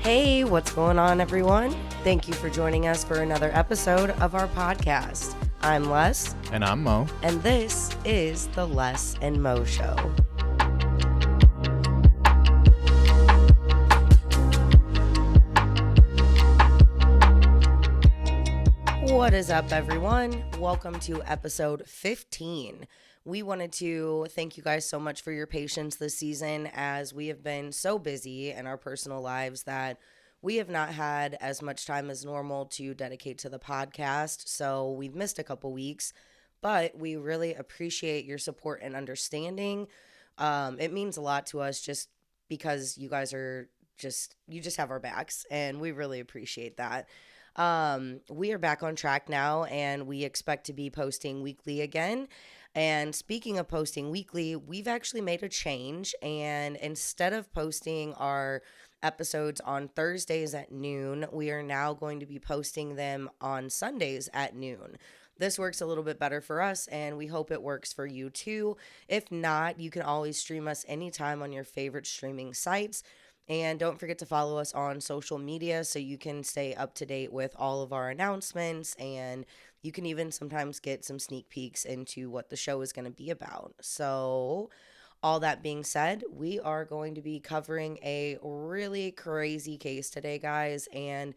Hey, what's going on, everyone? Thank you for joining us for another episode of our podcast. I'm Les. And I'm Mo. And this is the Les and Mo Show. What is up, everyone? Welcome to episode 15. We wanted to thank you guys so much for your patience this season, as we have been so busy in our personal lives that we have not had as much time as normal to dedicate to the podcast. So we've missed a couple weeks, but we really appreciate your support and understanding. It means a lot to us just because you guys are you just have our backs, and we really appreciate that. We are back on track now, and we expect to be posting weekly again. And speaking of posting weekly, we've actually made a change, and instead of posting our episodes on Thursdays at noon, we are now going to be posting them on Sundays at noon. This works a little bit better for us, and we hope it works for you too. If not, you can always stream us anytime on your favorite streaming sites. And don't forget to follow us on social media so you can stay up to date with all of our announcements, and you can even sometimes get some sneak peeks into what the show is going to be about. So, all that being said, we are going to be covering a really crazy case today, guys, and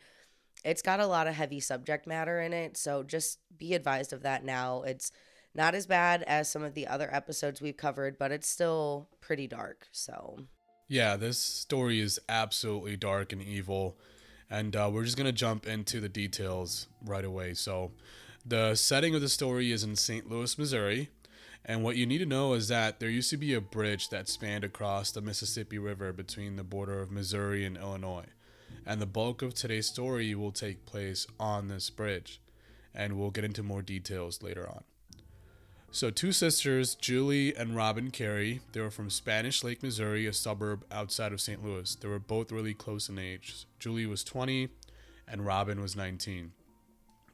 it's got a lot of heavy subject matter in it, so just be advised of that now. It's not as bad as some of the other episodes we've covered, but it's still pretty dark, so... Yeah, this story is absolutely dark and evil, and we're just going to jump into the details right away. So, the setting of the story is in St. Louis, Missouri, and what you need to know is that there used to be a bridge that spanned across the Mississippi River between the border of Missouri and Illinois, and the bulk of today's story will take place on this bridge, and we'll get into more details later on. So two sisters, Julie and Robin Kerry, they were from Spanish Lake, Missouri, a suburb outside of St. Louis. They were both really close in age. Julie was 20 and Robin was 19.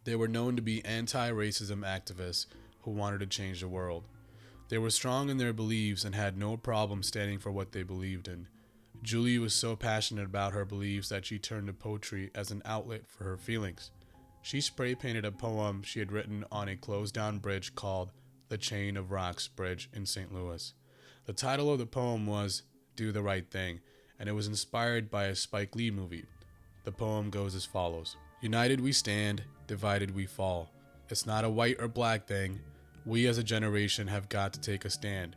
They were known to be anti-racism activists who wanted to change the world. They were strong in their beliefs and had no problem standing for what they believed in. Julie was so passionate about her beliefs that she turned to poetry as an outlet for her feelings. She spray painted a poem she had written on a closed down bridge called The Chain of Rocks Bridge in St. Louis. The title of the poem was Do the Right Thing, and it was inspired by a Spike Lee movie. The poem goes as follows. United we stand, divided we fall. It's not a white or black thing. We as a generation have got to take a stand.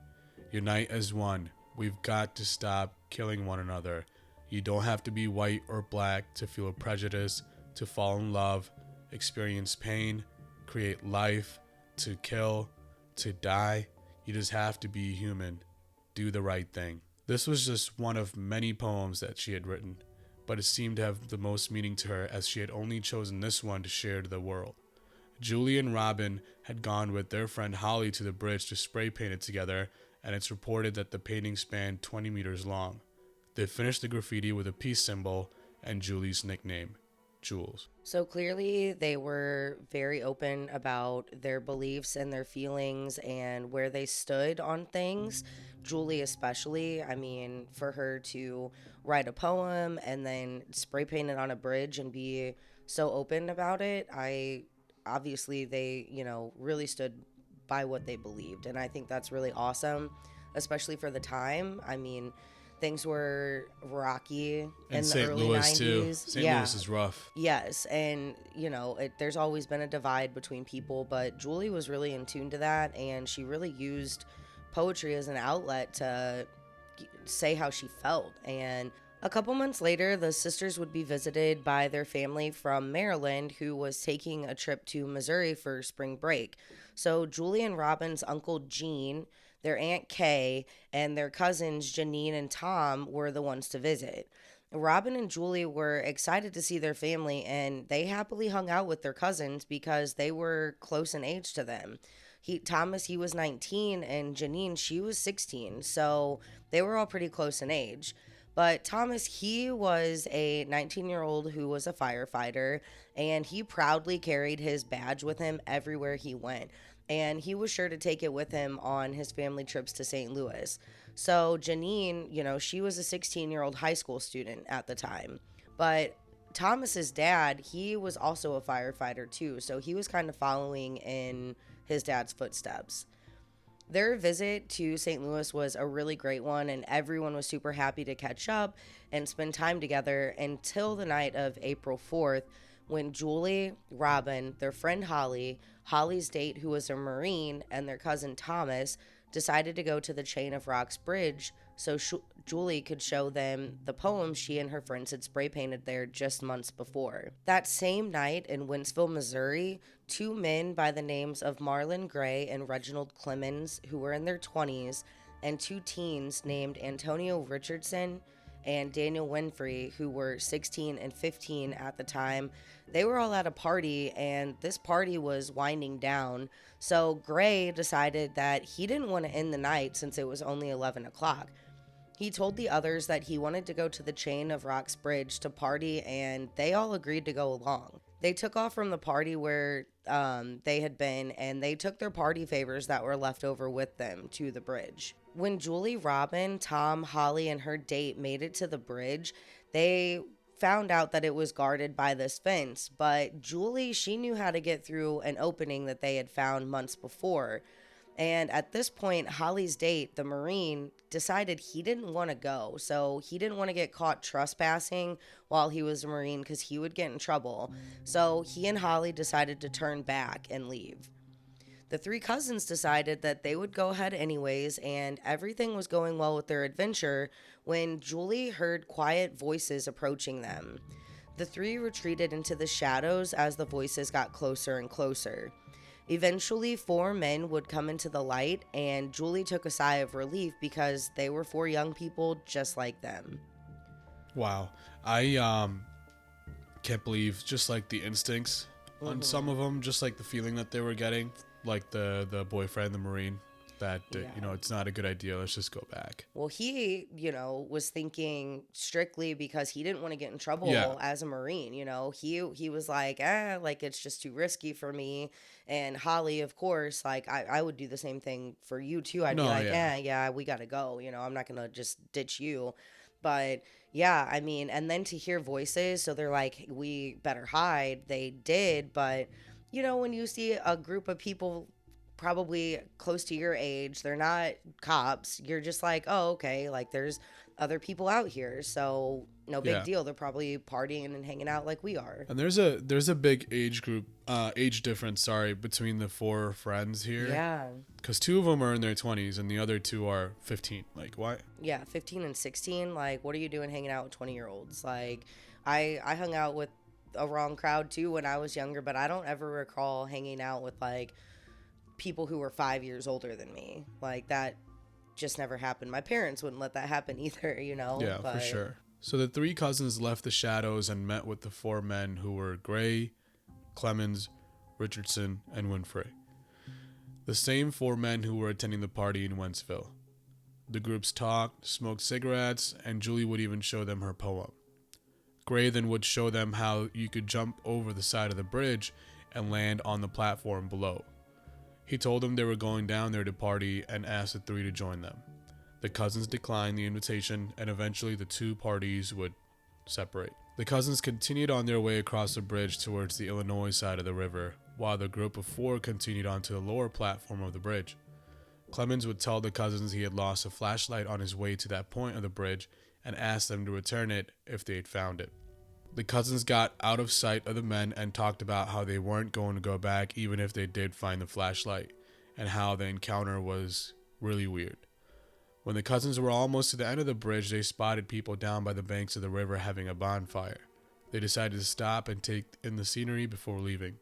Unite as one. We've got to stop killing one another. You don't have to be white or black to feel prejudice, to fall in love, experience pain, create life, to kill, to die. You just have to be human. Do the right thing. This was just one of many poems that she had written, but it seemed to have the most meaning to her as she had only chosen this one to share to the world. Julie and Robin had gone with their friend Holly to the bridge to spray paint it together, and it's reported that the painting spanned 20 meters long. They finished the graffiti with a peace symbol and Julie's nickname, Jules. So clearly they were very open about their beliefs and their feelings and where they stood on things. Julie especially, I mean, for her to write a poem and then spray paint it on a bridge and be so open about it, obviously they, really stood by what they believed. And I think that's really awesome, especially for the time. I mean, things were rocky in the early 90s. Too. St. Louis is rough. Yes, and there's always been a divide between people, but Julie was really in tune to that, and she really used poetry as an outlet to say how she felt. And a couple months later, the sisters would be visited by their family from Maryland who was taking a trip to Missouri for spring break. So Julie and Robin's uncle Gene, their Aunt Kay, and their cousins Janine and Tom were the ones to visit. Robin and Julie were excited to see their family, and they happily hung out with their cousins because they were close in age to them. Thomas, he was 19, and Janine, she was 16, so they were all pretty close in age. But Thomas, he was a 19-year-old who was a firefighter, and he proudly carried his badge with him everywhere he went. And he was sure to take it with him on his family trips to St. Louis. So Janine, she was a 16-year-old high school student at the time. But Thomas's dad, he was also a firefighter too, so he was kind of following in his dad's footsteps. Their visit to St. Louis was a really great one, and everyone was super happy to catch up and spend time together until the night of April 4th, when Julie, Robin, their friend Holly, Holly's date, who was a Marine, and their cousin Thomas decided to go to the Chain of Rocks Bridge so Julie could show them the poems she and her friends had spray painted there just months before. That same night in Wentzville, Missouri, two men by the names of Marlon Gray and Reginald Clemens, who were in their 20s, and two teens named Antonio Richardson and Daniel Winfrey, who were 16 and 15 at the time, they were all at a party, and this party was winding down. So Gray decided that he didn't want to end the night since it was only 11 o'clock. He told the others that he wanted to go to the Chain of Rocks Bridge to party, and they all agreed to go along. They took off from the party where they had been, and they took their party favors that were left over with them to the bridge. When Julie, Robin, Tom, Holly, and her date made it to the bridge, they found out that it was guarded by this fence, but Julie, she knew how to get through an opening that they had found months before. And at this point, Holly's date, the Marine, decided he didn't want to go. So he didn't want to get caught trespassing while he was a Marine because he would get in trouble. So he and Holly decided to turn back and leave. The three cousins decided that they would go ahead anyways, and everything was going well with their adventure when Julie heard quiet voices approaching them. The three retreated into the shadows as the voices got closer and closer. Eventually, four men would come into the light, and Julie took a sigh of relief because they were four young people just like them. Wow. I can't believe just like the instincts on some of them, just like the feeling that they were getting, like the boyfriend, the Marine, that, it's not a good idea. Let's just go back. Well, he, was thinking strictly because he didn't want to get in trouble as a Marine. He was like, it's just too risky for me. And Holly, of course, like I would do the same thing for you too. I'd be like, we got to go. I'm not going to just ditch you. But yeah, I mean, and then to hear voices, so they're like, we better hide. They did. But, when you see a group of people probably close to your age, they're not cops, you're just like, oh, okay, like there's other people out here, so no big deal. They're probably partying and hanging out like we are. And there's a big age difference between the four friends here. Yeah, because two of them are in their 20s and the other two are 15. Like, why? Yeah, 15 and 16. Like, what are you doing hanging out with 20-year-olds? Like, I hung out with a wrong crowd too when I was younger, but I don't ever recall hanging out with like people who were 5 years older than me. Like, that just never happened. My parents wouldn't let that happen either, Yeah, but for sure. So the three cousins left the shadows and met with the four men who were Gray, Clemens, Richardson, and Winfrey. The same four men who were attending the party in Wentzville. The groups talked, smoked cigarettes, and Julie would even show them her poem. Gray then would show them how you could jump over the side of the bridge and land on the platform below. He told them they were going down there to party and asked the three to join them. The cousins declined the invitation, and eventually the two parties would separate. The cousins continued on their way across the bridge towards the Illinois side of the river, while the group of four continued onto the lower platform of the bridge. Clemens would tell the cousins he had lost a flashlight on his way to that point of the bridge and asked them to return it if they had found it. The cousins got out of sight of the men and talked about how they weren't going to go back even if they did find the flashlight, and how the encounter was really weird. When the cousins were almost to the end of the bridge, they spotted people down by the banks of the river having a bonfire. They decided to stop and take in the scenery before leaving.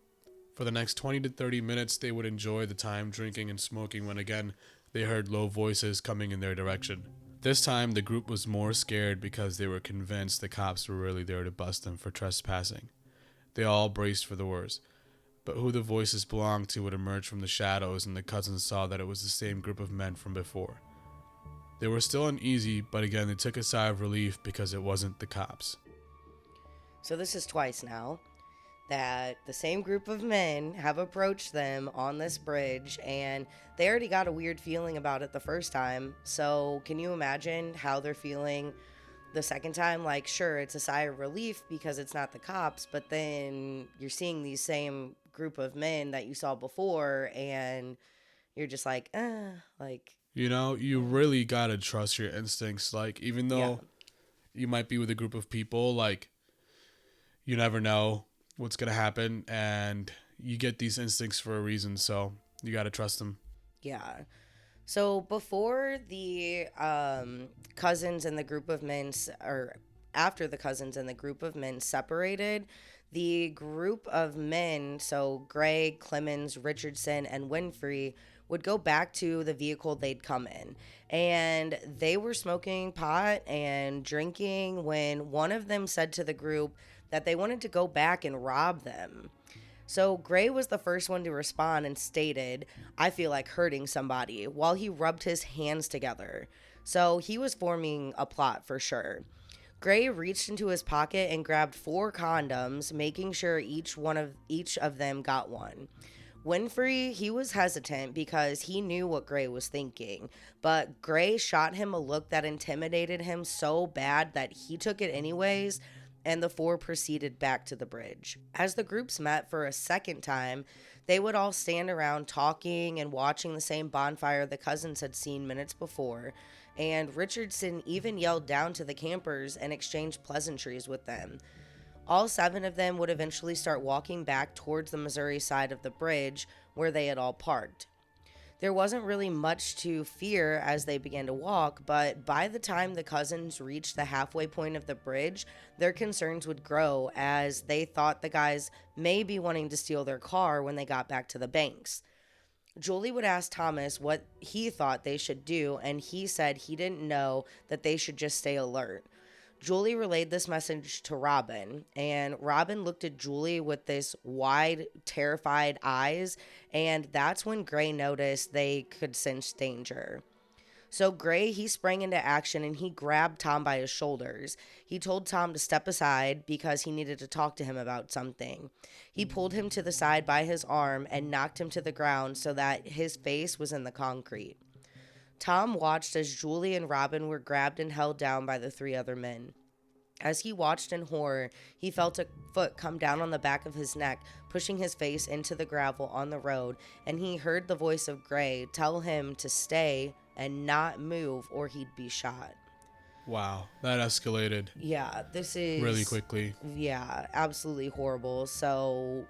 For the next 20 to 30 minutes, they would enjoy the time drinking and smoking when again they heard low voices coming in their direction. This time, the group was more scared because they were convinced the cops were really there to bust them for trespassing. They all braced for the worst. But who the voices belonged to would emerge from the shadows, and the cousins saw that it was the same group of men from before. They were still uneasy, but again they took a sigh of relief because it wasn't the cops. So this is twice now that the same group of men have approached them on this bridge, and they already got a weird feeling about it the first time. So can you imagine how they're feeling The second time, like, sure, it's a sigh of relief because it's not the cops, but then you're seeing these same group of men that you saw before, and you're just like, like, You know, you really gotta trust your instincts. Like, even yeah, though you might be with a group of people, like, you never know what's gonna happen, and you get these instincts for a reason. So you gotta trust them. yeah. So before the cousins and the group of men, or after the cousins and the group of men separated, the group of men, so Gray, Clemens, Richardson, and Winfrey, would go back to the vehicle they'd come in. And they were smoking pot and drinking when one of them said to the group that they wanted to go back and rob them. So Gray was the first one to respond and stated, I feel like hurting somebody, while he rubbed his hands together. So he was forming a plot for sure. Gray reached into his pocket and grabbed 4 condoms, making sure each of them got one. Winfrey, he was hesitant because he knew what Gray was thinking, but Gray shot him a look that intimidated him so bad that he took it anyways, and the 4 proceeded back to the bridge. As the groups met for a second time, they would all stand around talking and watching the same bonfire the cousins had seen minutes before, and Richardson even yelled down to the campers and exchanged pleasantries with them. All 7 of them would eventually start walking back towards the Missouri side of the bridge where they had all parked. There wasn't really much to fear as they began to walk, but by the time the cousins reached the halfway point of the bridge, their concerns would grow as they thought the guys may be wanting to steal their car when they got back to the banks. Julie would ask Thomas what he thought they should do, and he said he didn't know, that they should just stay alert. Julie relayed this message to Robin, and Robin looked at Julie with this wide, terrified eyes, and that's when Gray noticed they could sense danger. So Gray, he sprang into action and he grabbed Tom by his shoulders. He told Tom to step aside because he needed to talk to him about something. He pulled him to the side by his arm and knocked him to the ground so that his face was in the concrete. Tom watched as Julie and Robin were grabbed and held down by the 3 other men. As he watched in horror, he felt a foot come down on the back of his neck, pushing his face into the gravel on the road, and he heard the voice of Gray tell him to stay and not move or he'd be shot. Wow, that escalated. Yeah, this is really quickly. Yeah, absolutely horrible. So,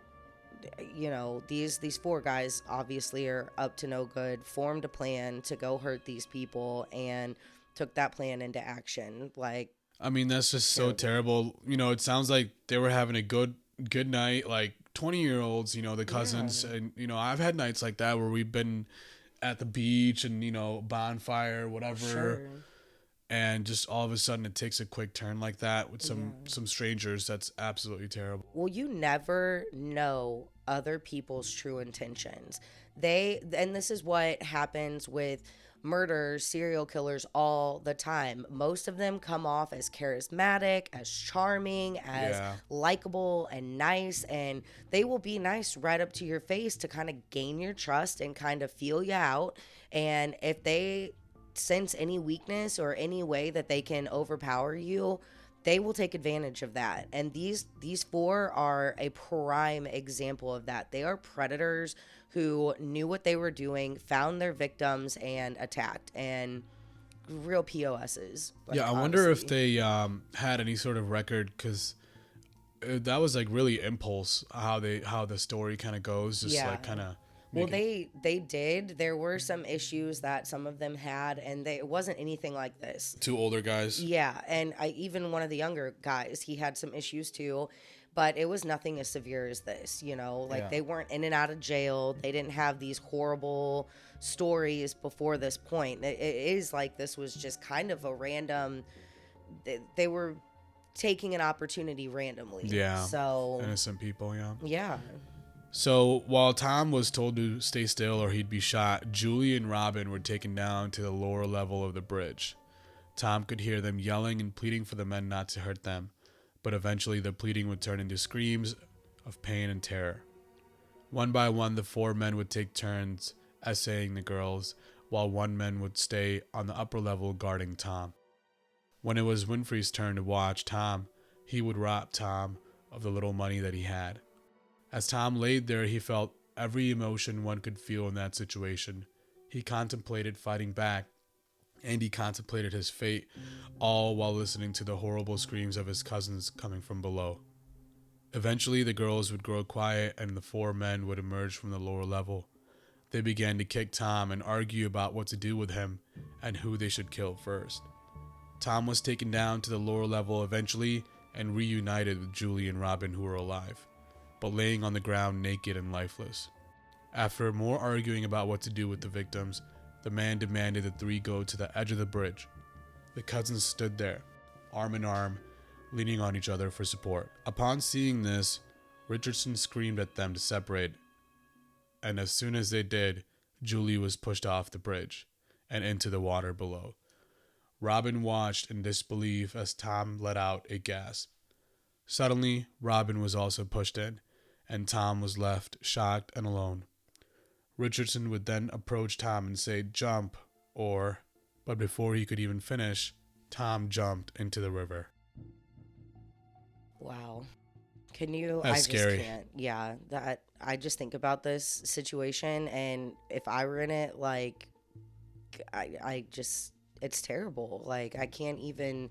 these 4 guys obviously are up to no good, formed a plan to go hurt these people and took that plan into action. Like, I mean, that's just so terrible. It sounds like they were having a good night, like 20-year-olds, the cousins. Yeah. And, I've had nights like that where we've been at the beach and, bonfire, whatever. Sure. And just all of a sudden it takes a quick turn like that with some strangers. That's absolutely terrible. Well, you never know other people's true intentions. And this is what happens with murderers, serial killers all the time. Most of them come off as charismatic, as charming, as likable and nice, and they will be nice right up to your face to kind of gain your trust and kind of feel you out. And if they sense any weakness or any way that they can overpower you, they will take advantage of that. And these 4 are a prime example of that. They are predators who knew what they were doing, found their victims, and attacked. And real POSs. Like, I wonder if they had any sort of record, because that was like really impulse how the story kind of goes. Just like kind of. Well, they did. There were some issues that some of them had, and it wasn't anything like this. 2 older guys. Yeah, and even one of the younger guys, he had some issues too, but it was nothing as severe as this. They weren't in and out of jail. They didn't have these horrible stories before this point. It is like this was just kind of a random. They were taking an opportunity randomly. Yeah. So innocent people. Yeah. Yeah. So while Tom was told to stay still or he'd be shot, Julie and Robin were taken down to the lower level of the bridge. Tom could hear them yelling and pleading for the men not to hurt them, but eventually the pleading would turn into screams of pain and terror. One by one, the 4 men would take turns essaying the girls, while one man would stay on the upper level guarding Tom. When it was Winfrey's turn to watch Tom, he would rob Tom of the little money that he had. As Tom laid there, he felt every emotion one could feel in that situation. He contemplated fighting back, and he contemplated his fate, all while listening to the horrible screams of his cousins coming from below. Eventually, the girls would grow quiet, and the four men would emerge from the lower level. They began to kick Tom and argue about what to do with him and who they should kill first. Tom was taken down to the lower level eventually and reunited with Julie and Robin, who were alive, but laying on the ground naked and lifeless. After more arguing about what to do with the victims, the man demanded the three go to the edge of the bridge. The cousins stood there, arm in arm, leaning on each other for support. Upon seeing this, Richardson screamed at them to separate, and as soon as they did, Julie was pushed off the bridge and into the water below. Robin watched in disbelief as Tom let out a gasp. Suddenly, Robin was also pushed in, and Tom was left shocked and alone. Richardson would then approach Tom and say, "Jump," but before he could even finish, Tom jumped into the river. Wow. Can you? That's I scary. just can't. Yeah, that I just think about this situation, and if I were in it, like, I just, it's terrible. Like, I can't even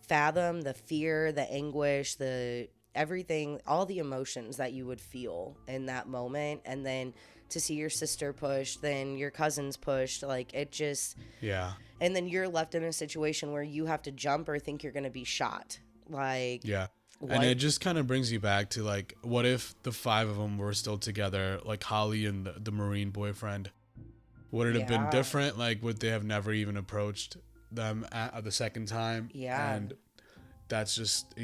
fathom the fear, the anguish, the everything, all the emotions that you would feel in that moment, and then to see your sister pushed, then your cousins pushed, like it just, Yeah. and then you're left in a situation where you have to jump or think you're going to be shot. Like, Yeah. what? And it just kind of brings you back to, like, what if the five of them were still together, like Holly and the Marine boyfriend? Would it have been Yeah. different? Like, would they have never even approached them at the second time? Yeah. And that's just,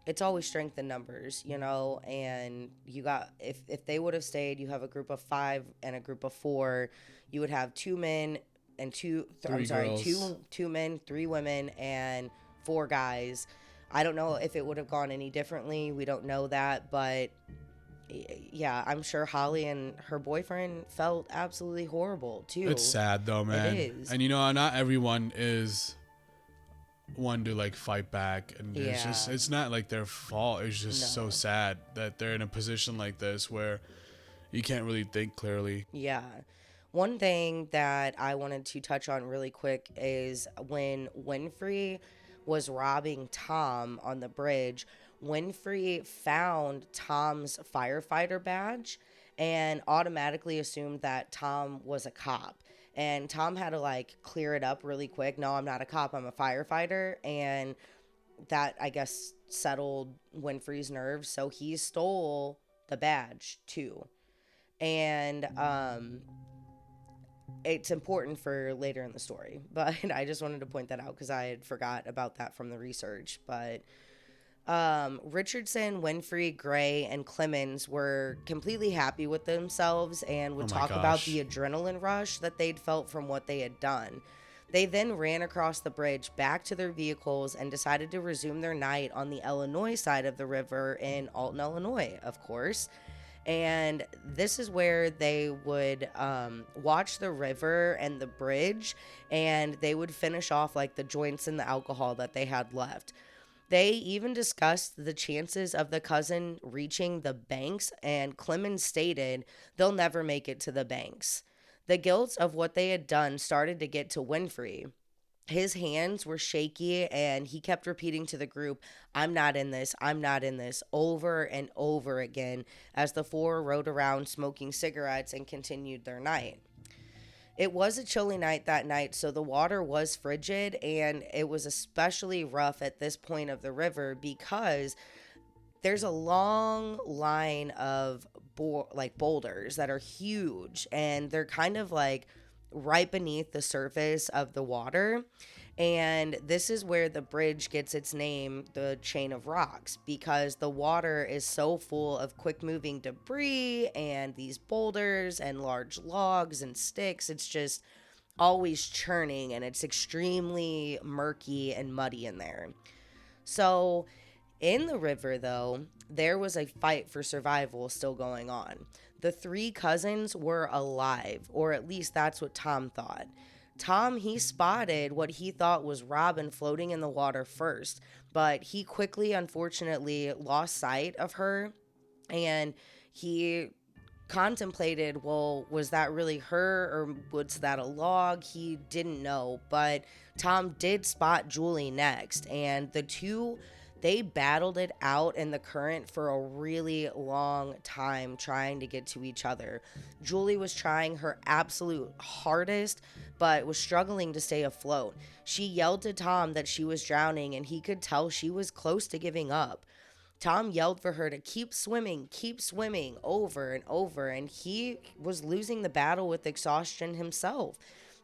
It's always strength in numbers, and you got, if they would have stayed, you have a group of 5 and a group of 4, you would have 2 men and Three girls. two men, 3 women, and 4 guys. I don't know if it would have gone any differently. We don't know that, but yeah, I'm sure Holly and her boyfriend felt absolutely horrible too. It's sad though, man. It is. And not everyone is one to like fight back, and Yeah. it's not like their fault. It's just so No. sad that they're in a position like this where you can't really think clearly. Yeah. One thing that I wanted to touch on really quick is when Winfrey was robbing Tom on the bridge, Winfrey found Tom's firefighter badge and automatically assumed that Tom was a cop. And Tom had to like clear it up really quick. No, I'm not a cop, I'm a firefighter. And that, I guess, settled Winfrey's nerves. So he stole the badge too. And it's important for later in the story, but I just wanted to point that out because I had forgot about that from the research. But Richardson, Winfrey, Gray, and Clemens were completely happy with themselves and would Oh my talk about gosh. the adrenaline rush that they'd felt from what they had done. They then ran across the bridge back to their vehicles and decided to resume their night on the Illinois side of the river in Alton, Illinois, of course. And this is where they would watch the river and the bridge, and they would finish off like the joints and the alcohol that they had left. They even discussed the chances of the cousin reaching the banks, and Clemens stated they'll never make it to the banks. The guilt of what they had done started to get to Winfrey. His hands were shaky, and he kept repeating to the group, "I'm not in this, I'm not in this," over and over again as the 4 rode around smoking cigarettes and continued their night. It was a chilly night that night, so the water was frigid, and it was especially rough at this point of the river because there's a long line of boulders that are huge, and they're kind of like right beneath the surface of the water. And this is where the bridge gets its name, the chain of rocks, because the water is so full of quick moving debris and these boulders and large logs and sticks. It's just always churning, and it's extremely murky and muddy in there. So in the river, though, there was a fight for survival still going on. The 3 cousins were alive, or at least that's what Tom thought. Tom, he spotted what he thought was Robin floating in the water first, but he quickly, unfortunately, lost sight of her, and he contemplated, well, was that really her or was that a log? He didn't know, but Tom did spot Julie next, and the two, they battled it out in the current for a really long time trying to get to each other. Julie was trying her absolute hardest but was struggling to stay afloat. She yelled to Tom that she was drowning, and he could tell she was close to giving up. Tom yelled for her to keep swimming over and over, and he was losing the battle with exhaustion himself.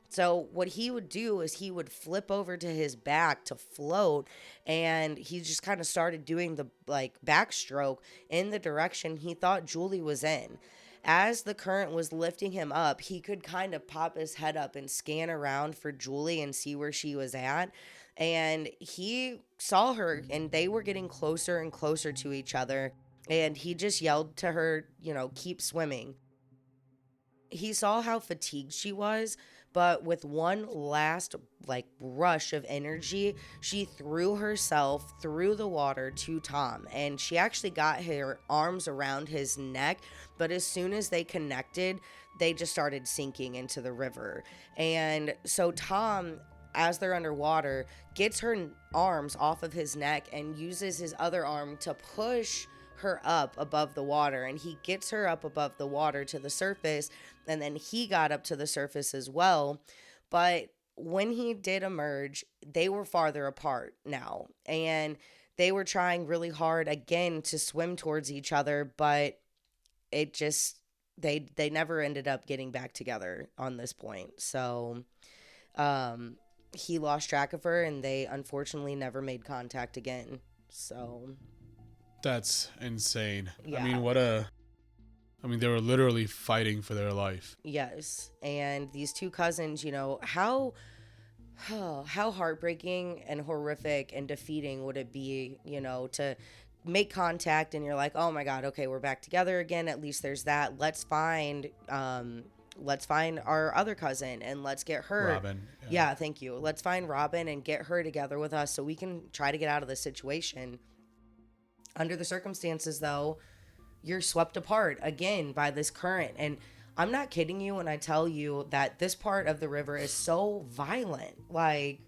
So what he would do is he would flip over to his back to float, and he just kind of started doing the like backstroke in the direction he thought Julie was in. As the current was lifting him up, he could kind of pop his head up and scan around for Julie and see where she was at. And he saw her, and they were getting closer and closer to each other. And he just yelled to her, keep swimming. He saw how fatigued she was, but with one last rush of energy, she threw herself through the water to Tom, and she actually got her arms around his neck, but as soon as they connected, they just started sinking into the river. And so Tom, as they're underwater, gets her arms off of his neck and uses his other arm to push her up above the water, and he gets her up above the water to the surface, and then he got up to the surface as well. But when he did emerge, they were farther apart now, and they were trying really hard again to swim towards each other, but it just they never ended up getting back together on this point. So he lost track of her, and they unfortunately never made contact again. So That's insane. yeah. I mean, they were literally fighting for their life. Yes. And these two cousins, how heartbreaking and horrific and defeating would it be, to make contact and you're like, oh my God, okay, we're back together again. At least there's that. Let's find our other cousin and let's get her. Robin. Yeah, thank you. Let's find Robin and get her together with us so we can try to get out of this situation. Under the circumstances, though, you're swept apart again by this current. And I'm not kidding you when I tell you that this part of the river is so violent. Like,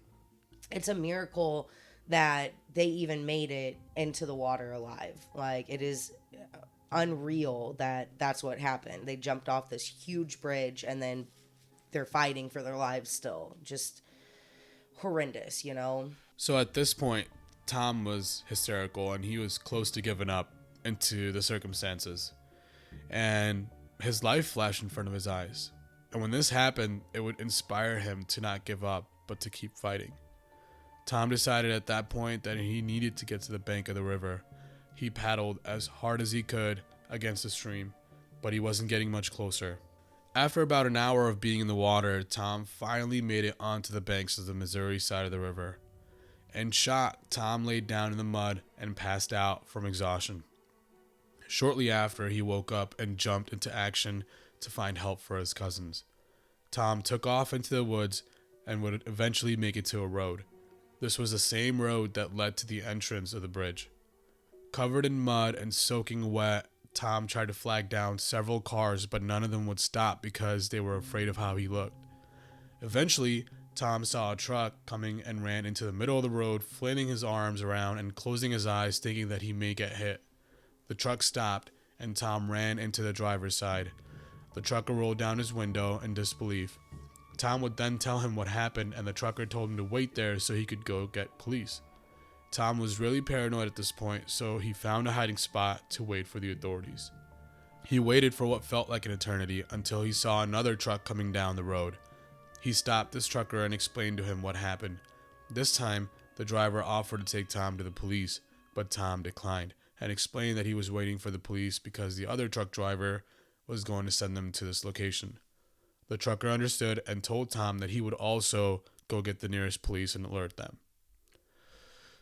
it's a miracle that they even made it into the water alive. Like, it is unreal that that's what happened. They jumped off this huge bridge and then they're fighting for their lives still. Just horrendous, So at this point, Tom was hysterical and he was close to giving up into the circumstances. And his life flashed in front of his eyes. And when this happened, it would inspire him to not give up, but to keep fighting. Tom decided at that point that he needed to get to the bank of the river. He paddled as hard as he could against the stream, but he wasn't getting much closer. After about an hour of being in the water, Tom finally made it onto the banks of the Missouri side of the river. In shock, Tom laid down in the mud and passed out from exhaustion. Shortly after, he woke up and jumped into action to find help for his cousins. Tom took off into the woods and would eventually make it to a road. This was the same road that led to the entrance of the bridge. Covered in mud and soaking wet, Tom tried to flag down several cars, but none of them would stop because they were afraid of how he looked. Eventually, Tom saw a truck coming and ran into the middle of the road, flailing his arms around and closing his eyes, thinking that he may get hit. The truck stopped, and Tom ran into the driver's side. The trucker rolled down his window in disbelief. Tom would then tell him what happened, and the trucker told him to wait there so he could go get police. Tom was really paranoid at this point, so he found a hiding spot to wait for the authorities. He waited for what felt like an eternity until he saw another truck coming down the road. He stopped this trucker and explained to him what happened. This time, the driver offered to take Tom to the police, but Tom declined and explained that he was waiting for the police because the other truck driver was going to send them to this location. The trucker understood and told Tom that he would also go get the nearest police and alert them.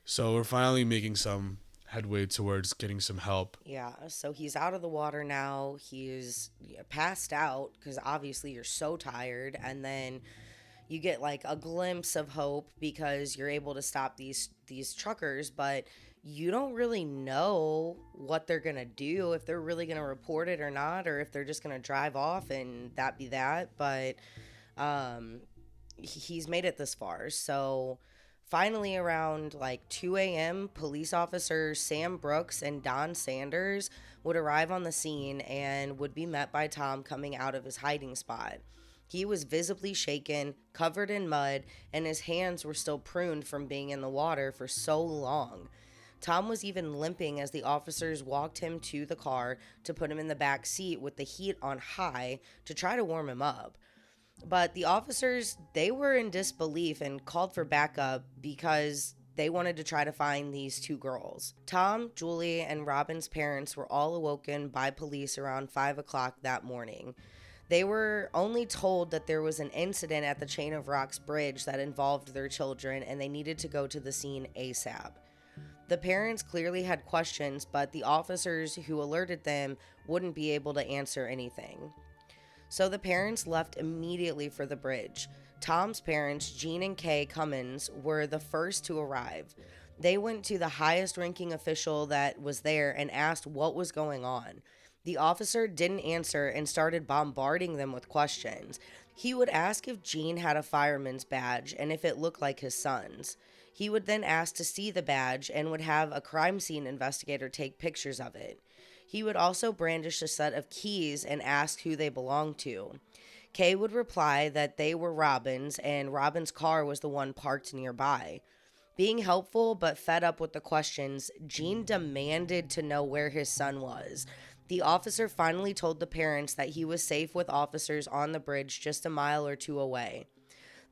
So we're finally making some headway towards getting some help. Yeah, so he's out of the water now. He's passed out because obviously you're so tired. And then, you get like a glimpse of hope because you're able to stop these truckers, but you don't really know what they're going to do, if they're really going to report it or not, or if they're just going to drive off and that be that. But um he's made it this far. So finally, around like 2 a.m., police officers Sam Brooks and Don Sanders would arrive on the scene and would be met by Tom coming out of his hiding spot. He was visibly shaken, covered in mud, and his hands were still pruned from being in the water for so long. Tom was even limping as the officers walked him to the car to put him in the back seat with the heat on high to try to warm him up. But the officers, they were in disbelief and called for backup because they wanted to try to find these two girls. Tom, Julie, and Robin's parents were all awoken by police around 5 o'clock that morning. They were only told that there was an incident at the Chain of Rocks bridge that involved their children and they needed to go to the scene ASAP. The parents clearly had questions, but the officers who alerted them wouldn't be able to answer anything. So the parents left immediately for the bridge. Tom's parents, Gene and Kay Cummins, were the first to arrive. They went to the highest ranking official that was there and asked what was going on. The officer didn't answer and started bombarding them with questions. He would ask if Gene had a fireman's badge and if it looked like his son's. He would then ask to see the badge and would have a crime scene investigator take pictures of it. He would also brandish a set of keys and ask who they belonged to. Kay would reply that they were Robin's and Robin's car was the one parked nearby. Being helpful but fed up with the questions, Gene demanded to know where his son was. The officer finally told the parents that he was safe with officers on the bridge just a mile or two away.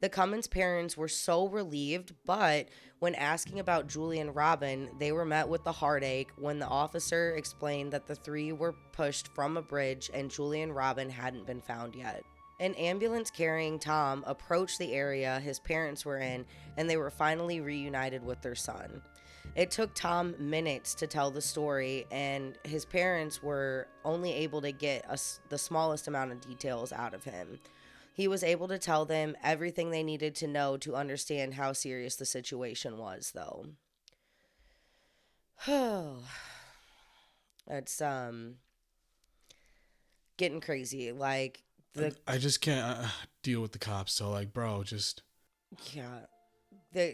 The Cummins parents were so relieved, but when asking about Julie and Robin, they were met with the heartache when the officer explained that the three were pushed from a bridge and Julie and Robin hadn't been found yet. An ambulance carrying Tom approached the area his parents were in, and they were finally reunited with their son. It took Tom minutes to tell the story, and his parents were only able to get the smallest amount of details out of him. He was able to tell them everything they needed to know to understand how serious the situation was, though. It's getting crazy. Like I just can't deal with the cops. So like, bro, just yeah.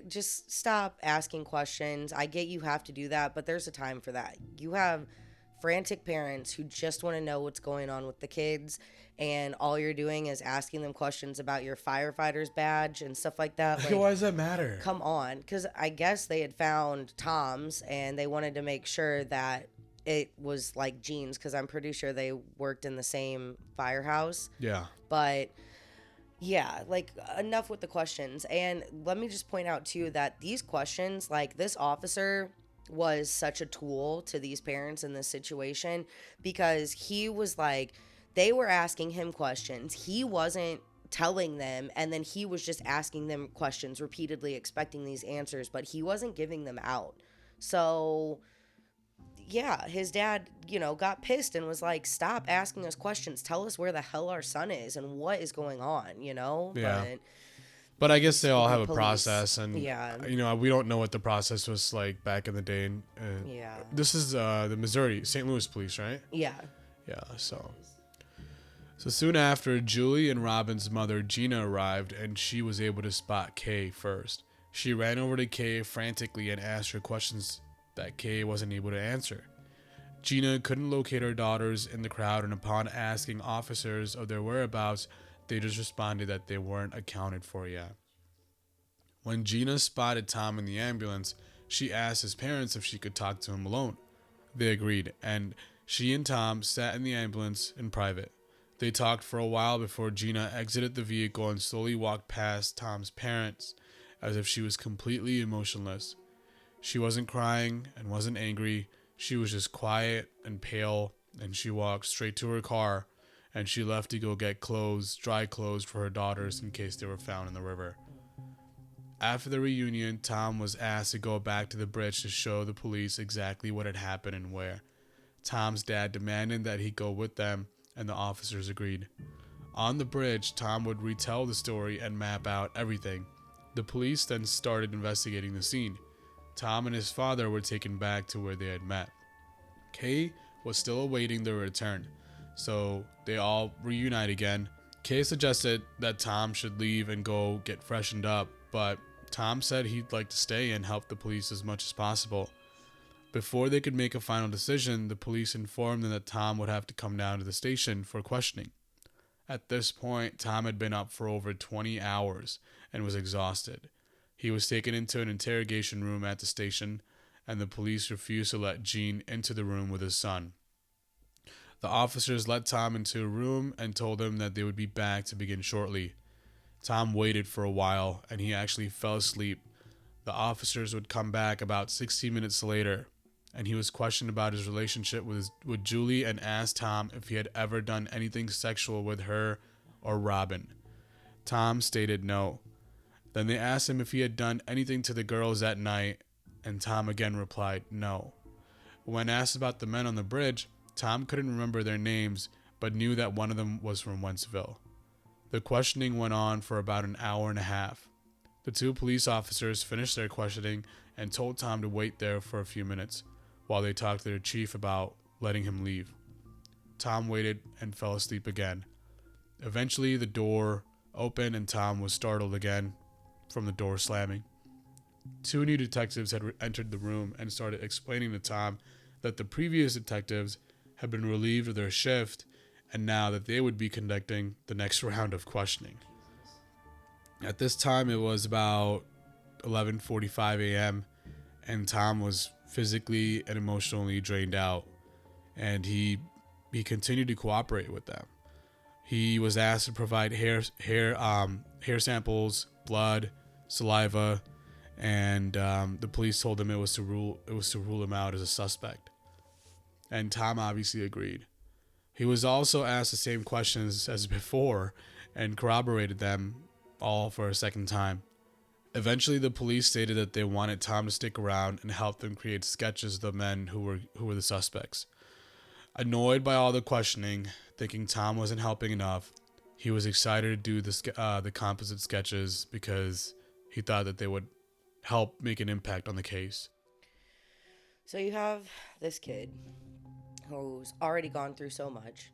Just stop asking questions. I get you have to do that, but there's a time for that. You have frantic parents who just want to know what's going on with the kids, and all you're doing is asking them questions about your firefighter's badge and stuff like that. Like, why does that matter? come on, because I guess they had found Tom's and they wanted to make sure that it was like Gene's, because I'm pretty sure they worked in the same firehouse. Yeah. But yeah, like, enough with the questions. And let me just point out too that these questions, like, this officer was such a tool to these parents in this situation, because he was like, they were asking him questions, he wasn't telling them, and then he was just asking them questions repeatedly, expecting these answers, but he wasn't giving them out. So yeah, his dad, got pissed and was like, stop asking us questions, tell us where the hell our son is and what is going on. Yeah. But I guess they all have a police. Process, and Yeah. We don't know what the process was like back in the day. And Yeah. this is the Missouri, St. Louis police, right? Yeah. Yeah. So soon after, Julie and Robin's mother, Gina, arrived, and she was able to spot Kay first. She ran over to Kay frantically and asked her questions that Kay wasn't able to answer. Gina couldn't locate her daughters in the crowd, and upon asking officers of their whereabouts, they just responded that they weren't accounted for yet. When Gina spotted Tom in the ambulance, she asked his parents if she could talk to him alone. They agreed, and she and Tom sat in the ambulance in private. They talked for a while before Gina exited the vehicle and slowly walked past Tom's parents, as if she was completely emotionless. She wasn't crying and wasn't angry. She was just quiet and pale, and she walked straight to her car, and she left to go get dry clothes for her daughters in case they were found in the river. After the reunion, Tom was asked to go back to the bridge to show the police exactly what had happened and where. Tom's dad demanded that he go with them, and the officers agreed. On the bridge, Tom would retell the story and map out everything. The police then started investigating the scene. Tom and his father were taken back to where they had met. Kay was still awaiting their return, so they all reunite again. Kay suggested that Tom should leave and go get freshened up, but Tom said he'd like to stay and help the police as much as possible. Before they could make a final decision, the police informed them that Tom would have to come down to the station for questioning. At this point, Tom had been up for over 20 hours and was exhausted. He was taken into an interrogation room at the station, and the police refused to let Gene into the room with his son. The officers let Tom into a room and told him that they would be back to begin shortly. Tom waited for a while, and he actually fell asleep. The officers would come back about 16 minutes later, and he was questioned about his relationship with Julie and asked Tom if he had ever done anything sexual with her or Robin. Tom stated no. Then they asked him if he had done anything to the girls that night, and Tom again replied no. When asked about the men on the bridge, Tom couldn't remember their names, but knew that one of them was from Wentzville. The questioning went on for about an hour and a half. The two police officers finished their questioning and told Tom to wait there for a few minutes while they talked to their chief about letting him leave. Tom waited and fell asleep again. Eventually, the door opened and Tom was startled again from the door slamming. Two new detectives had entered the room and started explaining to Tom that the previous detectives had been relieved of their shift and now that they would be conducting the next round of questioning. At this time, it was about 11:45 a.m. and Tom was physically and emotionally drained out, and he continued to cooperate with them. He was asked to provide hair samples, blood, saliva, and the police told him it was to rule him out as a suspect. And Tom obviously agreed. He was also asked the same questions as before and corroborated them all for a second time. Eventually, the police stated that they wanted Tom to stick around and help them create sketches of the men who were the suspects. Annoyed by all the questioning, thinking Tom wasn't helping enough, he was excited to do the composite sketches because he thought that they would help make an impact on the case. So you have this kid who's already gone through so much,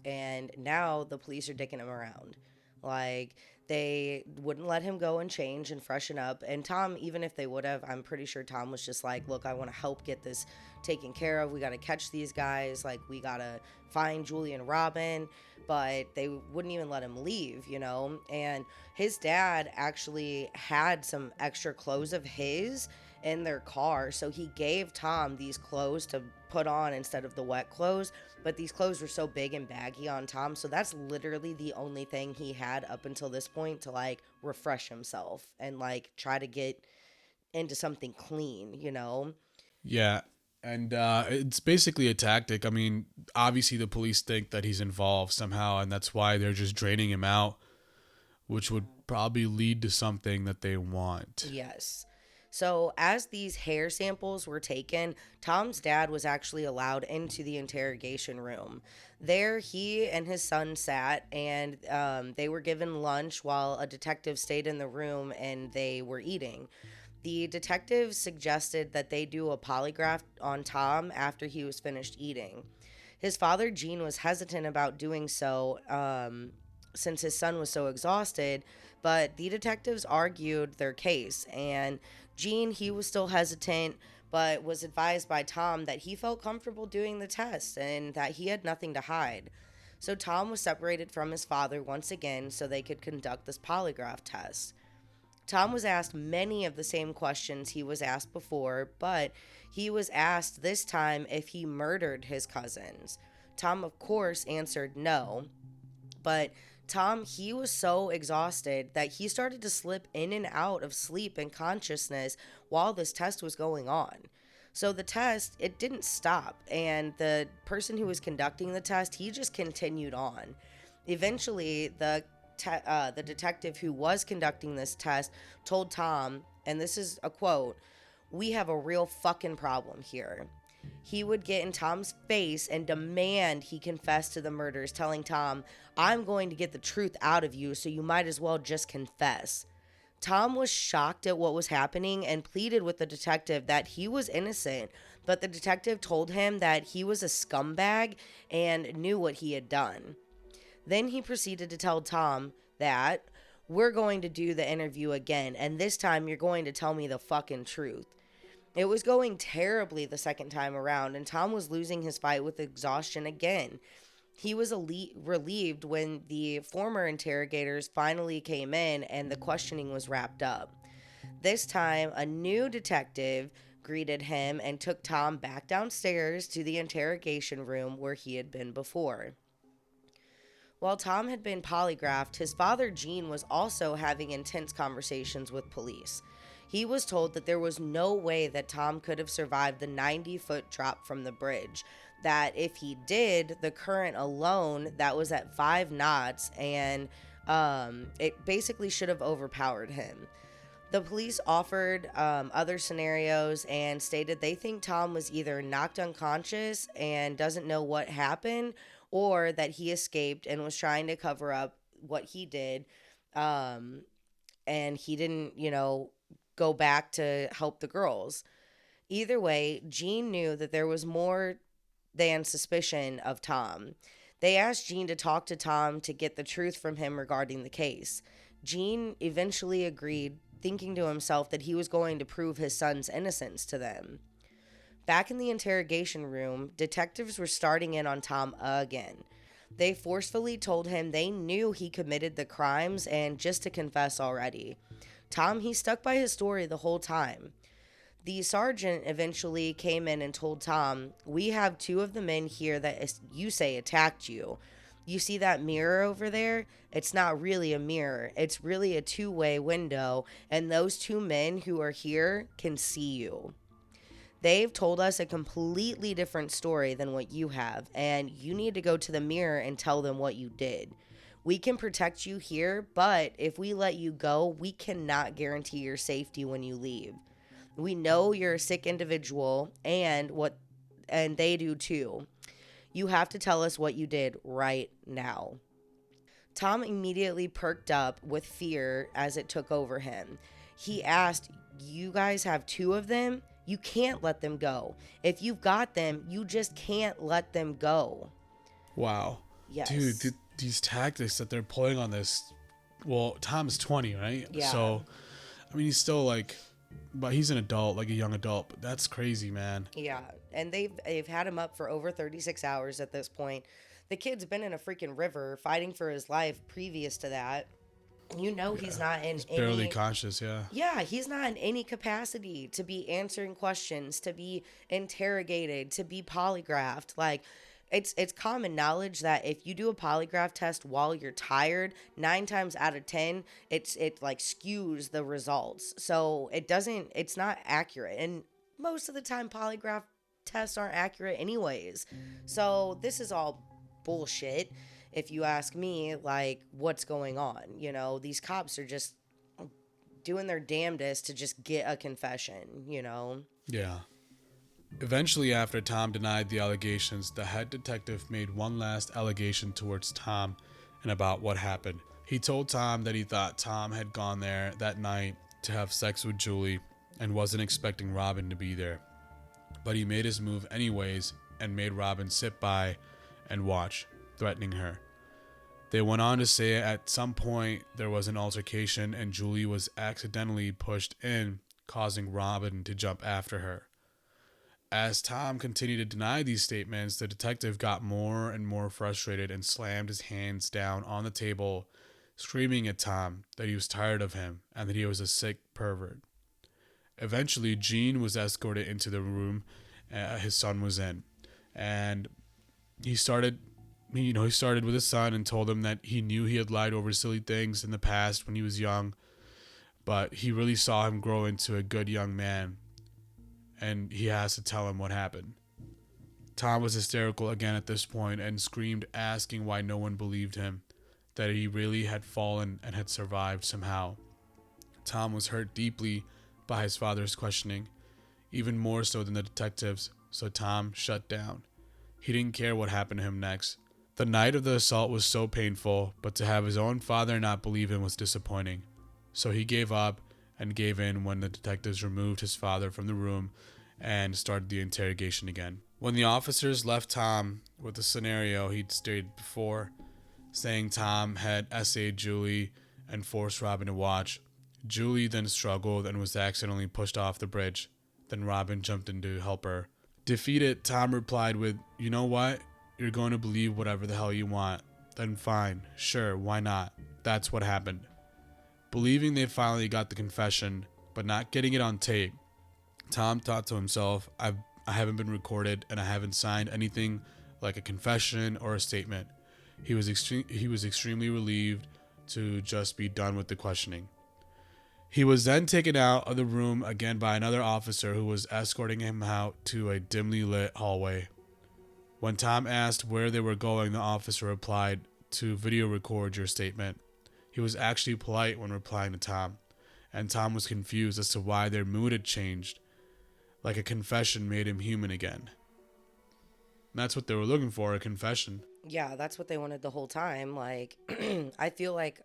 and now the police are dicking him around. Like, they wouldn't let him go and change and freshen up. And Tom, even if they would have, I'm pretty sure Tom was just like, look, I want to help get this taken care of. We got to catch these guys. Like, we got to find Julie and Robin. But they wouldn't even let him leave, you know? And his dad actually had some extra clothes of his in their car. So he gave Tom these clothes to put on instead of the wet clothes. But these clothes were so big and baggy on Tom. So that's literally the only thing he had up until this point to, like, refresh himself and, like, try to get into something clean, you know? Yeah. And it's basically a tactic. I mean, obviously the police think that he's involved somehow, and that's why they're just draining him out, which would probably lead to something that they want. Yes. So as these hair samples were taken, Tom's dad was actually allowed into the interrogation room. There, he and his son sat, and they were given lunch while a detective stayed in the room and they were eating. The detectives suggested that they do a polygraph on Tom after he was finished eating. His father, Gene, was hesitant about doing so since his son was so exhausted, but the detectives argued their case, and Gene, he was still hesitant, but was advised by Tom that he felt comfortable doing the test and that he had nothing to hide. So Tom was separated from his father once again so they could conduct this polygraph test. Tom was asked many of the same questions he was asked before, but he was asked this time if he murdered his cousins. Tom, of course, answered no, but Tom, he was so exhausted that he started to slip in and out of sleep and consciousness while this test was going on. So the test, it didn't stop, and the person who was conducting the test, he just continued on. Eventually, the detective who was conducting this test told Tom, and this is a quote, "We have a real fucking problem here." He would get in Tom's face and demand he confess to the murders, telling Tom, "I'm going to get the truth out of you, so you might as well just confess." Tom was shocked at what was happening and pleaded with the detective that he was innocent, but the detective told him that he was a scumbag and knew what he had done. Then he proceeded to tell Tom that we're going to do the interview again, and this time you're going to tell me the fucking truth. It was going terribly the second time around, and Tom was losing his fight with exhaustion again. He was relieved when the former interrogators finally came in and the questioning was wrapped up. This time, a new detective greeted him and took Tom back downstairs to the interrogation room where he had been before. While Tom had been polygraphed, his father, Gene, was also having intense conversations with police. He was told that there was no way that Tom could have survived the 90-foot drop from the bridge, that if he did, the current alone, that was at 5 knots, and it basically should have overpowered him. The police offered other scenarios and stated they think Tom was either knocked unconscious and doesn't know what happened, or that he escaped and was trying to cover up what he did. And he didn't, go back to help the girls. Either way, Gene knew that there was more than suspicion of Tom. They asked Gene to talk to Tom to get the truth from him regarding the case. Gene eventually agreed, thinking to himself that he was going to prove his son's innocence to them. Back in the interrogation room, detectives were starting in on Tom again. They forcefully told him they knew he committed the crimes and just to confess already. Tom, he stuck by his story the whole time. The sergeant eventually came in and told Tom, "We have 2 of the men here that you say attacked you. You see that mirror over there? It's not really a mirror. It's really a 2-way window, and those 2 men who are here can see you. They've told us a completely different story than what you have, and you need to go to the mirror and tell them what you did. We can protect you here, but if we let you go, we cannot guarantee your safety when you leave. We know you're a sick individual and they do too. You have to tell us what you did right now." Tom immediately perked up with fear as it took over him. He asked, "You guys have 2 of them? You can't let them go. If you've got them, you just can't let them go." Wow. Yes. Dude, these tactics that they're pulling on this. Well, Tom's 20, right? Yeah. So, I mean, he's still but he's an adult, like a young adult. But that's crazy, man. Yeah, and they've had him up for over 36 hours at this point. The kid's been in a freaking river fighting for his life previous to that. He's not in any... Barely conscious, yeah. Yeah, he's not in any capacity to be answering questions, to be interrogated, to be polygraphed. Like, it's common knowledge that if you do a polygraph test while you're tired, 9 times out of 10, it like skews the results. So it's not accurate. And most of the time polygraph tests aren't accurate anyways. So this is all bullshit. If you ask me, like, what's going on? These cops are just doing their damnedest to just get a confession, Yeah. Eventually, after Tom denied the allegations, the head detective made one last allegation towards Tom and about what happened. He told Tom that he thought Tom had gone there that night to have sex with Julie and wasn't expecting Robin to be there. But he made his move anyways and made Robin sit by and watch, threatening her. They went on to say at some point there was an altercation and Julie was accidentally pushed in, causing Robin to jump after her. As Tom continued to deny these statements, the detective got more and more frustrated and slammed his hands down on the table, screaming at Tom that he was tired of him and that he was a sick pervert. Eventually, Gene was escorted into the room his son was in, and he started with his son and told him that he knew he had lied over silly things in the past when he was young, but he really saw him grow into a good young man, and he has to tell him what happened. Tom was hysterical again at this point and screamed, asking why no one believed him, that he really had fallen and had survived somehow. Tom was hurt deeply by his father's questioning, even more so than the detectives, so Tom shut down. He didn't care what happened to him next. The night of the assault was so painful, but to have his own father not believe him was disappointing. So he gave up and gave in when the detectives removed his father from the room and started the interrogation again. When the officers left Tom with the scenario he'd stated before, saying Tom had essayed Julie and forced Robin to watch, Julie then struggled and was accidentally pushed off the bridge. Then Robin jumped in to help her. Defeated, Tom replied with, "You know what? You're going to believe whatever the hell you want. Then fine, sure, why not? That's what happened." Believing they finally got the confession, but not getting it on tape, Tom thought to himself, I haven't been recorded and I haven't signed anything like a confession or a statement. He was extremely relieved to just be done with the questioning. He was then taken out of the room again by another officer who was escorting him out to a dimly lit hallway. When Tom asked where they were going, the officer replied, "To video record your statement." He was actually polite when replying to Tom, and Tom was confused as to why their mood had changed, like a confession made him human again. And that's what they were looking for, a confession. Yeah, that's what they wanted the whole time. Like, I feel like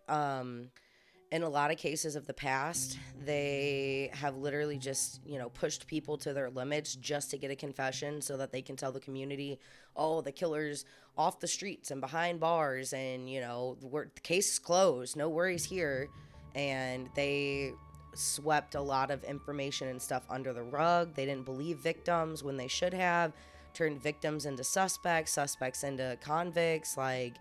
in a lot of cases of the past, they have literally just, pushed people to their limits just to get a confession so that they can tell the community, oh, the killer's off the streets and behind bars and, the case is closed. No worries here. And they swept a lot of information and stuff under the rug. They didn't believe victims when they should have, turned victims into suspects, suspects into convicts. Like,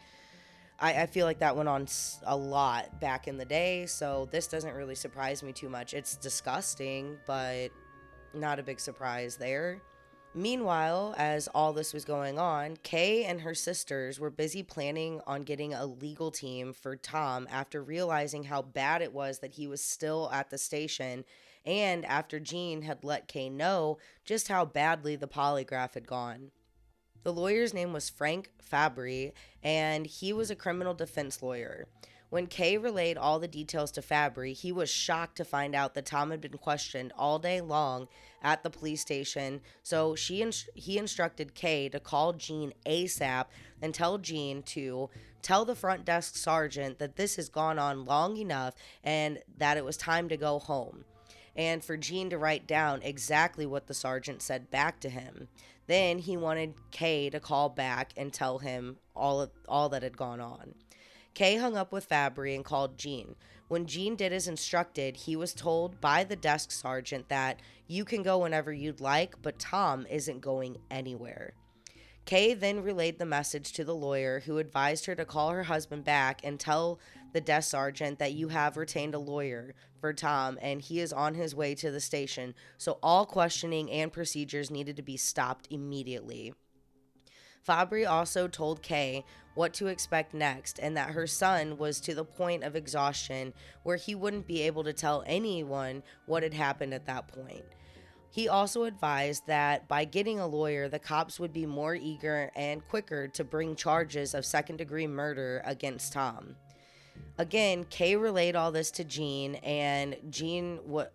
I feel like that went on a lot back in the day, so this doesn't really surprise me too much. It's disgusting, but not a big surprise there. Meanwhile, as all this was going on, Kay and her sisters were busy planning on getting a legal team for Tom after realizing how bad it was that he was still at the station, and after Jean had let Kay know just how badly the polygraph had gone. The lawyer's name was Frank Fabry, and he was a criminal defense lawyer. When Kay relayed all the details to Fabry, he was shocked to find out that Tom had been questioned all day long at the police station, so he instructed Kay to call Jean ASAP and tell Jean to tell the front desk sergeant that this has gone on long enough and that it was time to go home, and for Jean to write down exactly what the sergeant said back to him. Then he wanted Kay to call back and tell him all that had gone on. Kay hung up with Fabry and called Jean. When Jean did as instructed, he was told by the desk sergeant that you can go whenever you'd like, but Tom isn't going anywhere. Kay then relayed the message to the lawyer, who advised her to call her husband back and tell the desk sergeant that you have retained a lawyer for Tom and he is on his way to the station, so all questioning and procedures needed to be stopped immediately. Fabry also told Kay what to expect next and that her son was to the point of exhaustion where he wouldn't be able to tell anyone what had happened at that point. He also advised that by getting a lawyer, the cops would be more eager and quicker to bring charges of second-degree murder against Tom. Again, Kay relayed all this to Jean, and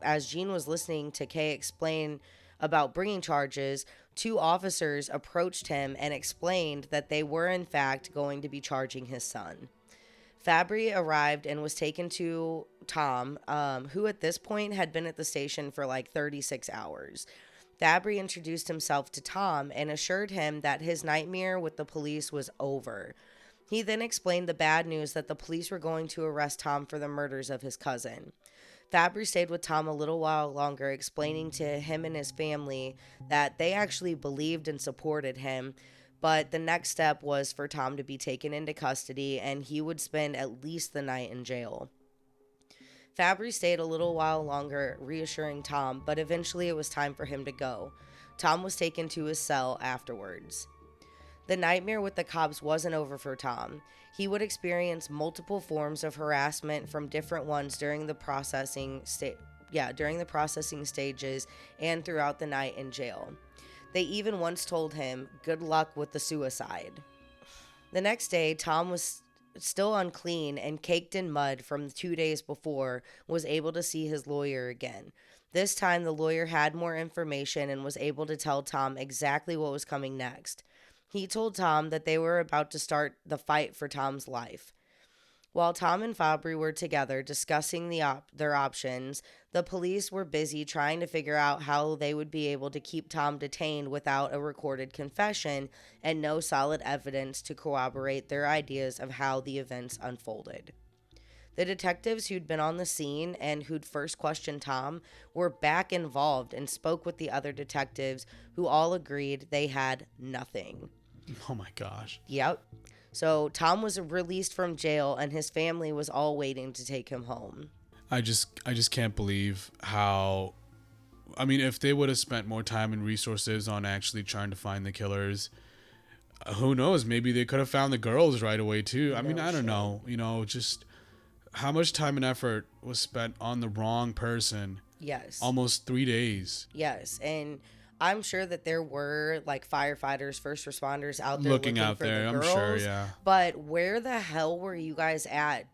as Jean was listening to Kay explain about bringing charges, two officers approached him and explained that they were in fact going to be charging his son. Fabry arrived and was taken to Tom, who at this point had been at the station for like 36 hours. Fabry introduced himself to Tom and assured him that his nightmare with the police was over. He then explained the bad news that the police were going to arrest Tom for the murders of his cousin. Fabry stayed with Tom a little while longer, explaining to him and his family that they actually believed and supported him, but the next step was for Tom to be taken into custody and he would spend at least the night in jail. Fabry stayed a little while longer, reassuring Tom, but eventually it was time for him to go. Tom was taken to his cell afterwards. The nightmare with the cops wasn't over for Tom. He would experience multiple forms of harassment from different ones during the processing stages and throughout the night in jail. They even once told him, "Good luck with the suicide." The next day, Tom was still unclean and caked in mud from 2 days before, was able to see his lawyer again. This time, the lawyer had more information and was able to tell Tom exactly what was coming next. He told Tom that they were about to start the fight for Tom's life. While Tom and Fabry were together discussing their options, the police were busy trying to figure out how they would be able to keep Tom detained without a recorded confession and no solid evidence to corroborate their ideas of how the events unfolded. The detectives who'd been on the scene and who'd first questioned Tom were back involved and spoke with the other detectives who all agreed they had nothing. Oh my gosh. Yep. So Tom was released from jail and his family was all waiting to take him home. I just can't believe how, I mean, if they would have spent more time and resources on actually trying to find the killers, who knows, maybe they could have found the girls right away too. I mean, I don't know, just how much time and effort was spent on the wrong person. Yes. Almost 3 days. Yes. And I'm sure that there were like firefighters, first responders out there looking out for there. the girls. I'm sure, yeah. But where the hell were you guys at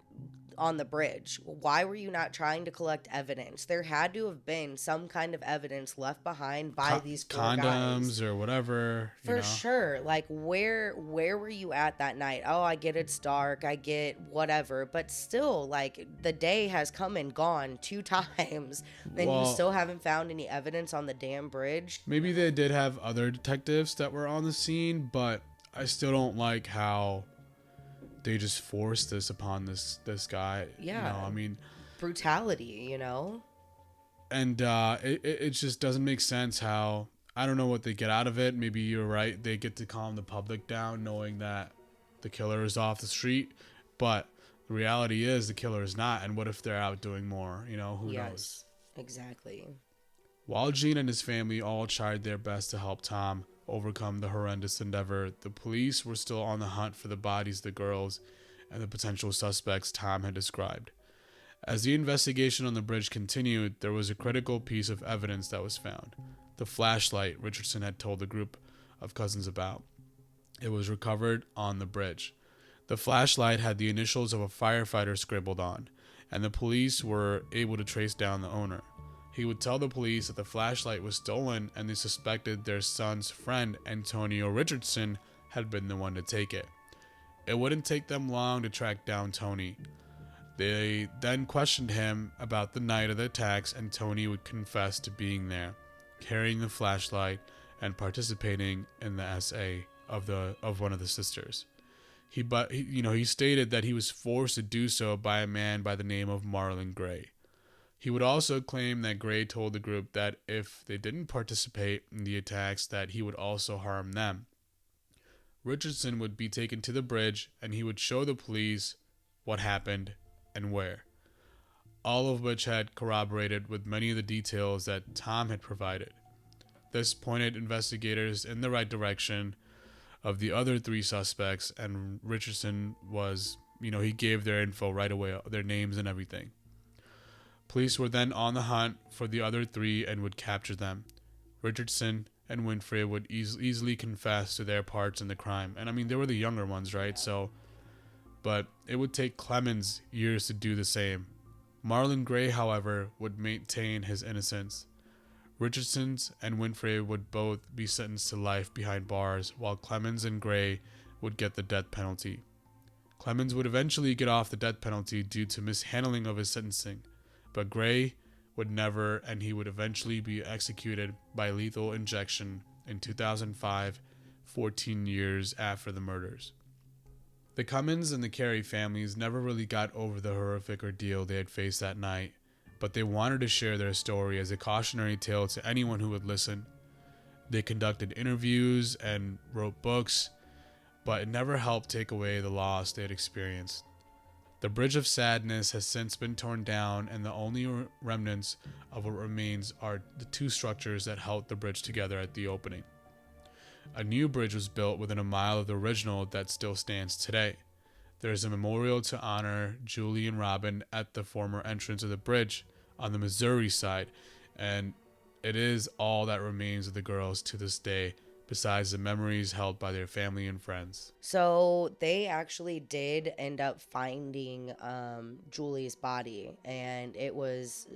on the bridge? Why were you not trying to collect evidence? There had to have been some kind of evidence left behind by these four condoms guys. Or whatever. For sure. Like where were you at that night? Oh, I get it's dark. I get whatever. But still, like the day has come and gone 2 times. And you still haven't found any evidence on the damn bridge. Maybe they did have other detectives that were on the scene, but I still don't like how they just forced this upon this guy. Yeah. I mean, brutality, And it just doesn't make sense how, I don't know what they get out of it. Maybe you're right. They get to calm the public down knowing that the killer is off the street. But the reality is the killer is not. And what if they're out doing more? Who knows? Exactly. While Gene and his family all tried their best to help Tom overcome the horrendous endeavor, the police were still on the hunt for the bodies of the girls and the potential suspects Tom had described. As the investigation on the bridge continued, there was a critical piece of evidence that was found: the flashlight Richardson had told the group of cousins about. It was recovered on the bridge. The flashlight had the initials of a firefighter scribbled on, and the police were able to trace down the owner. He would tell the police that the flashlight was stolen and they suspected their son's friend, Antonio Richardson, had been the one to take it. It wouldn't take them long to track down Tony. They then questioned him about the night of the attacks, and Tony would confess to being there, carrying the flashlight, and participating in the SA of one of the sisters. He stated that he was forced to do so by a man by the name of Marlon Gray. He would also claim that Gray told the group that if they didn't participate in the attacks, that he would also harm them. Richardson would be taken to the bridge, and he would show the police what happened and where, all of which had corroborated with many of the details that Tom had provided. This pointed investigators in the right direction of the other 3 suspects, and Richardson was, he gave their info right away, their names and everything. Police were then on the hunt for the other 3 and would capture them. Richardson and Winfrey would easily confess to their parts in the crime. And I mean, they were the younger ones, right? But it would take Clemens years to do the same. Marlon Gray, however, would maintain his innocence. Richardson's and Winfrey would both be sentenced to life behind bars, while Clemens and Gray would get the death penalty. Clemens would eventually get off the death penalty due to mishandling of his sentencing, but Gray would never, and he would eventually be executed by lethal injection in 2005, 14 years after the murders. The Cummins and the Kerry families never really got over the horrific ordeal they had faced that night, but they wanted to share their story as a cautionary tale to anyone who would listen. They conducted interviews and wrote books, but it never helped take away the loss they had experienced. The Bridge of Sadness has since been torn down, and the only remnants of what remains are the 2 structures that held the bridge together at the opening. A new bridge was built within a mile of the original that still stands today. There is a memorial to honor Julie and Robin at the former entrance of the bridge on the Missouri side, and it is all that remains of the girls to this day, besides the memories held by their family and friends. So they actually did end up finding Julie's body, and it was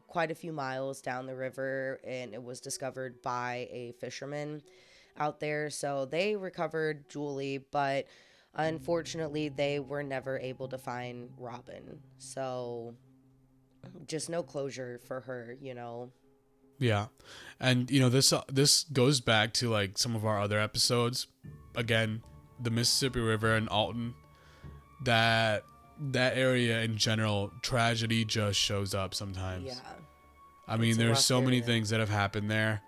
quite a few miles down the river, and it was discovered by a fisherman out there. So they recovered Julie, but unfortunately, they were never able to find Robin. So just no closure for her, you know. Yeah, and this goes back to like some of our other episodes. Again, the Mississippi River and Alton, that area in general, tragedy just shows up sometimes. Yeah. I mean, It's a there's rough so many area. things that have happened there.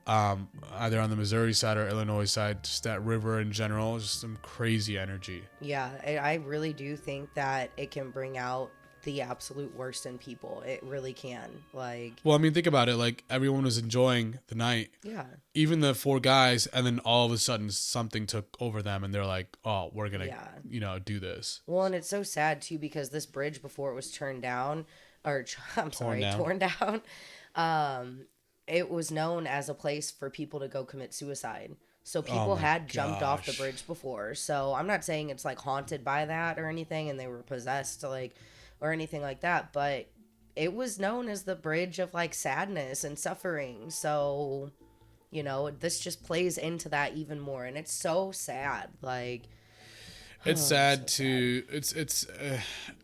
Either on the Missouri side or Illinois side, just that river in general, just some crazy energy. Yeah, I really do think that it can bring out the absolute worst in people. It really can. Like, Well, I mean, think about it. Like everyone was enjoying the night, yeah, even the four guys, and then all of a sudden something took over them, and they're like, "Oh, we're gonna, yeah. do this." Well, and it's so sad too because this bridge before it was turned down, or I'm sorry, down. torn down, it was known as a place for people to go commit suicide. So people my had jumped off the gosh. bridge before. So I'm not saying it's like haunted by that or anything, and they were possessed like, or anything like that, but it was known as the bridge of like sadness and suffering. So, this just plays into that even more, and it's so sad. Like, It's oh, sad so to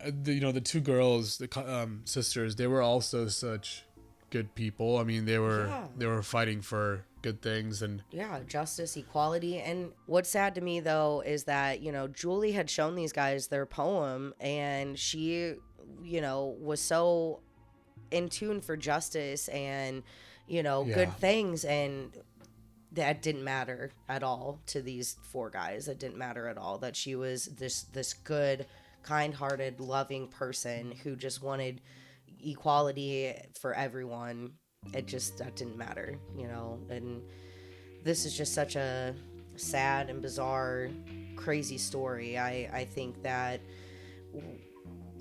the two girls, the sisters. They were also such good people. I mean, Yeah. they were fighting for good things, and Yeah, justice, equality. And what's sad to me, though, is that, Julie had shown these guys their poem, and she, was so in tune for justice and, good Yeah. things. And that didn't matter at all to these four guys. It didn't matter at all that she was this good, kind-hearted, loving person who just wanted equality for everyone. That didn't matter, and this is just such a sad and bizarre, crazy story. I think that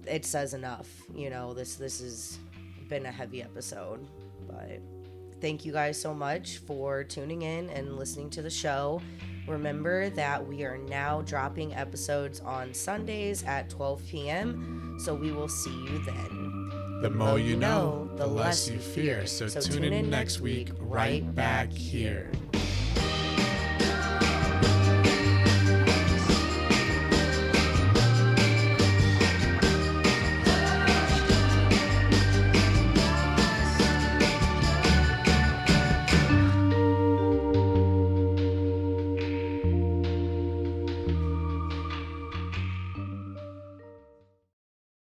it says enough. This has been a heavy episode, but thank you guys so much for tuning in and listening to the show. Remember that we are now dropping episodes on Sundays at 12 p.m. So we will see you then. the more you know, the less you fear. So tune in next week, right back here.